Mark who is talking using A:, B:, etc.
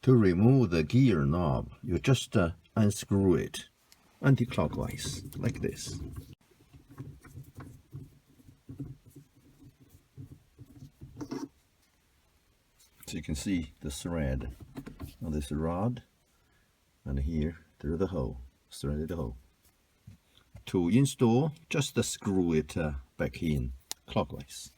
A: To remove the gear knob, you just unscrew it anti-clockwise, like this. So you can see the thread on this rod, and here through the hole, threaded hole. To install, just screw it back in clockwise.